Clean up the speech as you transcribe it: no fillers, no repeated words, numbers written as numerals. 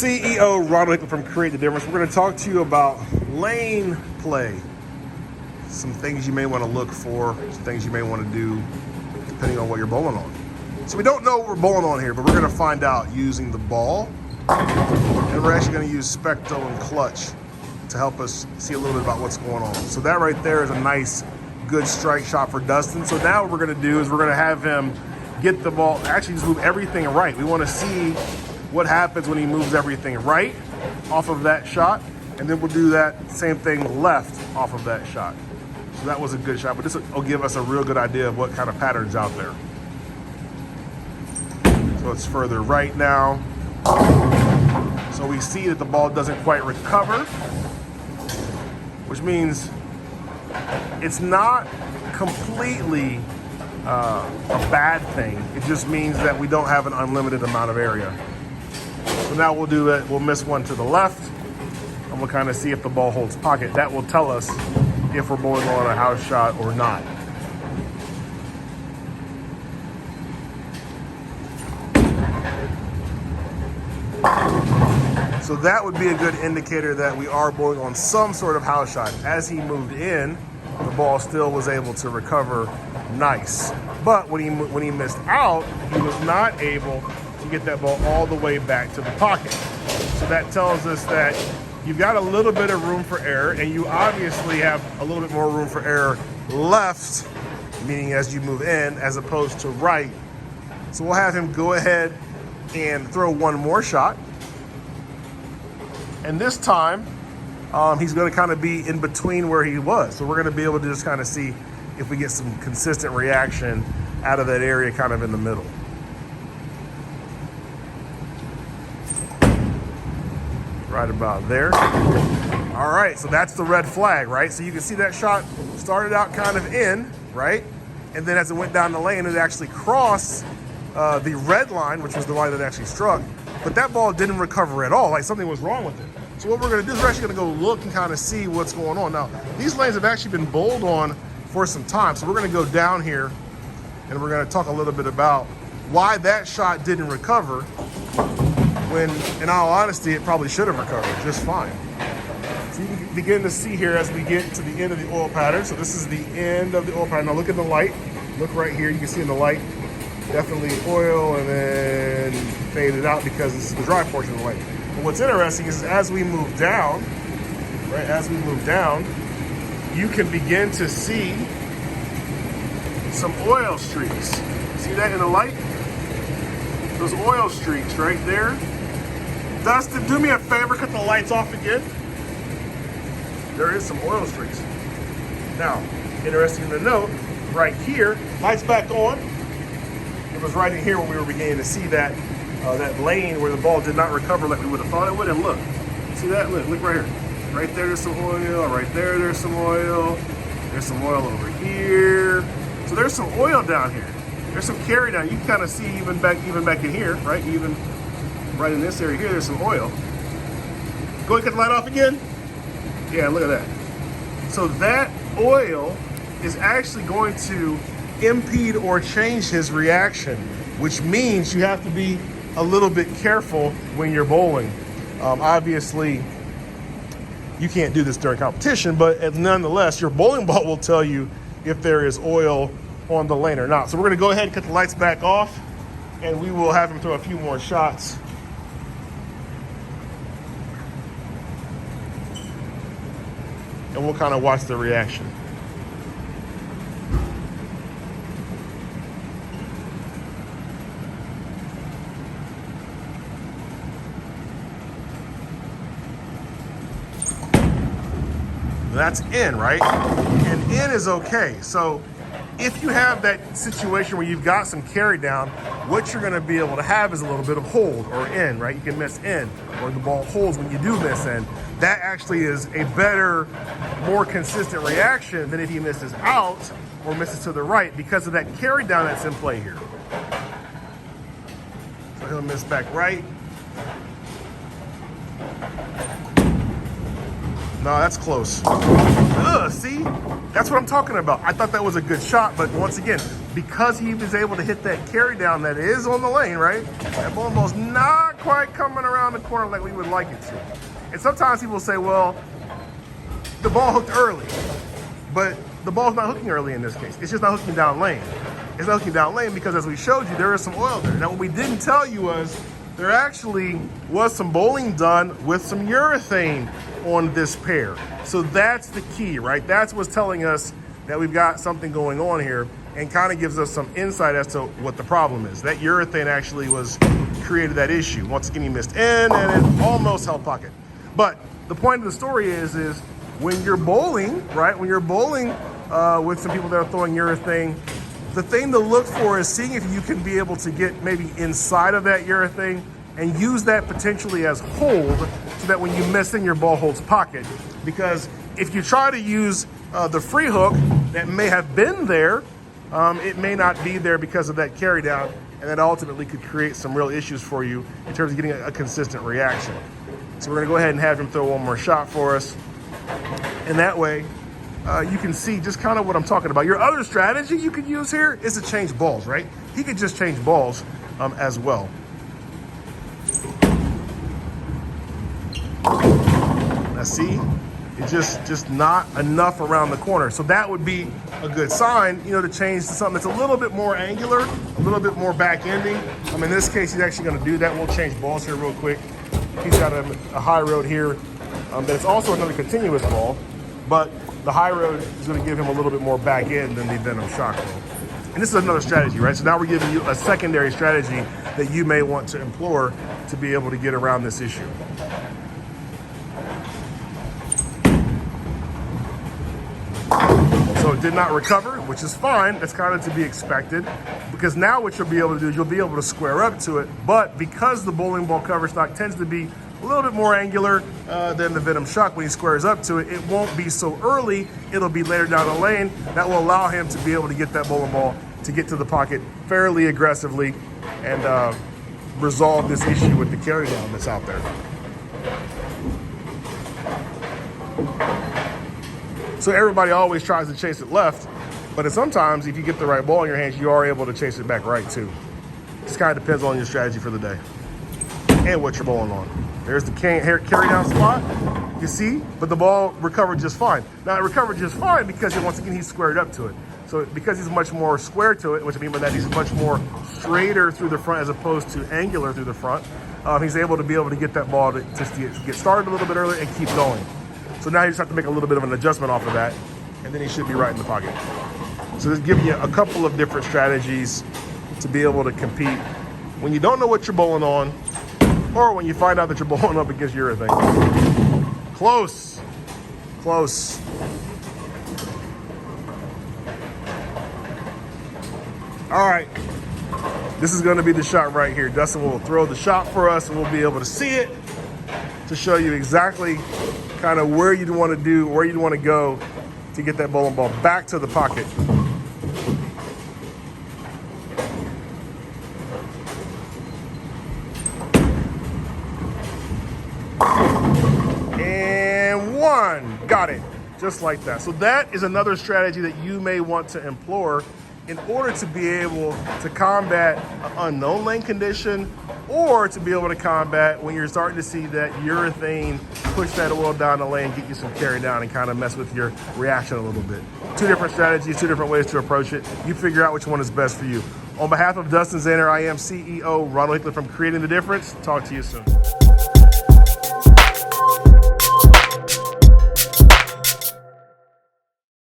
CEO Ronald Hickman from Create the Difference. We're going to talk to you about lane play. Some things you may want to look for, some things you may want to do depending on what you're bowling on. So we don't know what we're bowling on here, but we're going to find out using the ball. And we're actually going to use Specto and Clutch to help us see a little bit about what's going on. So that right there is a nice, good strike shot for Dustin. So now what we're going to do is we're going to have him get the ball, actually just move everything right. We want to see what happens when he moves everything right off of that shot, and then we'll do that same thing left off of that shot. So that was a good shot, but this will give us a real good idea of what kind of pattern's out there. So it's further right now. So we see that the ball doesn't quite recover, which means it's not completely a bad thing. It just means that we don't have an unlimited amount of area. So now we'll do it. We'll miss one to the left, and we'll kind of see if the ball holds pocket. That will tell us if we're bowling on a house shot or not. So that would be a good indicator that we are bowling on some sort of house shot. As he moved in, the ball still was able to recover nice. But when he missed out, he was not able to get that ball all the way back to the pocket. So that tells us that you've got a little bit of room for error, and you obviously have a little bit more room for error left, meaning as you move in, as opposed to right. So we'll have him go ahead and throw one more shot. And this time, he's going to kind of be in between where he was. So we're going to be able to just kind of see if we get some consistent reaction out of that area kind of in the middle. Right about there. All right, so that's the red flag, right? So you can see that shot started out kind of in, right? And then as it went down the lane, it actually crossed the red line, which was the line that actually struck. But that ball didn't recover at all, like something was wrong with it. So what we're gonna do is we're actually gonna go look and kind of see what's going on. Now, these lanes have actually been bowled on for some time. So we're gonna go down here and we're gonna talk a little bit about why that shot didn't recover when, in all honesty, it probably should have recovered just fine. So you can begin to see here as we get to the end of the oil pattern. So this is the end of the oil pattern. Now look at the light. Look right here, you can see in the light, definitely oil and then faded out because this is the dry portion of the light. But what's interesting is as we move down, right, as we move down, you can begin to see some oil streaks. See that in the light? Those oil streaks right there. Dustin, do me a favor, cut the lights off again. There is some oil streaks. Now, interesting to note, right here, lights back on. It was right in here when we were beginning to see that that lane where the ball did not recover like we would have thought it would. And look, see that? Look right here. Right there, there's some oil. Right there, there's some oil. There's some oil over here. So there's some oil down here. There's some carry down. You can kind of see even back in here, right? Even right in this area here, there's some oil. Go ahead and cut the light off again. Yeah, look at that. So that oil is actually going to impede or change his reaction, which means you have to be a little bit careful when you're bowling. Obviously, you can't do this during competition, but nonetheless, your bowling ball will tell you if there is oil on the lane or not. So we're gonna go ahead and cut the lights back off, and we will have him throw a few more shots. And we'll kind of watch the reaction. That's in, right? And in is okay. So if you have that situation where you've got some carry down, what you're gonna be able to have is a little bit of hold or in, right? You can miss in, or the ball holds when you do miss in. That actually is a better, more consistent reaction than if he misses out or misses to the right because of that carry down that's in play here. So he'll miss back right. No, that's close. Ugh, see? That's what I'm talking about. I thought that was a good shot, but once again, because he was able to hit that carry down that is on the lane, right? That bowling ball's not quite coming around the corner like we would like it to. And sometimes people say, well, the ball hooked early, but the ball's not hooking early in this case. It's just not hooking down lane. It's not hooking down lane because, as we showed you, there is some oil there. Now, what we didn't tell you was there actually was some bowling done with some urethane on this pair. So that's the key, right? That's what's telling us that we've got something going on here, and kind of gives us some insight as to what the problem is. That urethane actually created that issue. Once again, he missed in, and it almost held pocket. But the point of the story is when you're bowling, right? When you're bowling with some people that are throwing urethane, the thing to look for is seeing if you can be able to get maybe inside of that urethane and use that potentially as hold, so that when you miss in, your ball holds pocket. Because if you try to use the free hook that may have been there, it may not be there because of that carry down, and that ultimately could create some real issues for you in terms of getting a consistent reaction. So we're gonna go ahead and have him throw one more shot for us. And that way, you can see just kind of what I'm talking about. Your other strategy you could use here is to change balls, right? He could just change balls as well. Now see, it's just not enough around the corner. So that would be a good sign, you know, to change to something that's a little bit more angular, a little bit more back-ending. In this case, he's actually gonna do that. We'll change balls here real quick. He's got a high road here. That's also another continuous ball, but the high road is gonna give him a little bit more back end than the Venom shock roll. And this is another strategy, right? So now we're giving you a secondary strategy that you may want to employ to be able to get around this issue. So it did not recover, which is fine. That's kind of to be expected, because now what you'll be able to do is you'll be able to square up to it. But because the bowling ball cover stock tends to be a little bit more angular than the Venom shock, when he squares up to it, it won't be so early. It'll be later down the lane. That will allow him to be able to get that bowling ball to get to the pocket fairly aggressively and resolve this issue with the carry down that's out there. So everybody always tries to chase it left, but sometimes if you get the right ball in your hands, you are able to chase it back right too. Just kind of depends on your strategy for the day and what you're bowling on. There's the carry down spot, you see, but the ball recovered just fine. Now it recovered just fine because once again, he's squared up to it. So because he's much more square to it, which I mean by that he's much more straighter through the front as opposed to angular through the front, he's able to get that ball to just get started a little bit earlier and keep going. So now you just have to make a little bit of an adjustment off of that, and then he should be right in the pocket. So this gives you a couple of different strategies to be able to compete when you don't know what you're bowling on, or when you find out that you're bowling up against urethane. Close, close. All right, this is gonna be the shot right here. Dustin will throw the shot for us, and we'll be able to see it to show you exactly kind of where you'd want to go to get that bowling ball back to the pocket. And one, got it, just like that. So that is another strategy that you may want to employ in order to be able to combat an unknown lane condition, or to be able to combat when you're starting to see that urethane push that oil down the lane, get you some carry down, and kind of mess with your reaction a little bit. Two different strategies, two different ways to approach it. You figure out which one is best for you. On behalf of Dustin Zaner, I am CEO Ronald Hickler from Creating the Difference. Talk to you soon.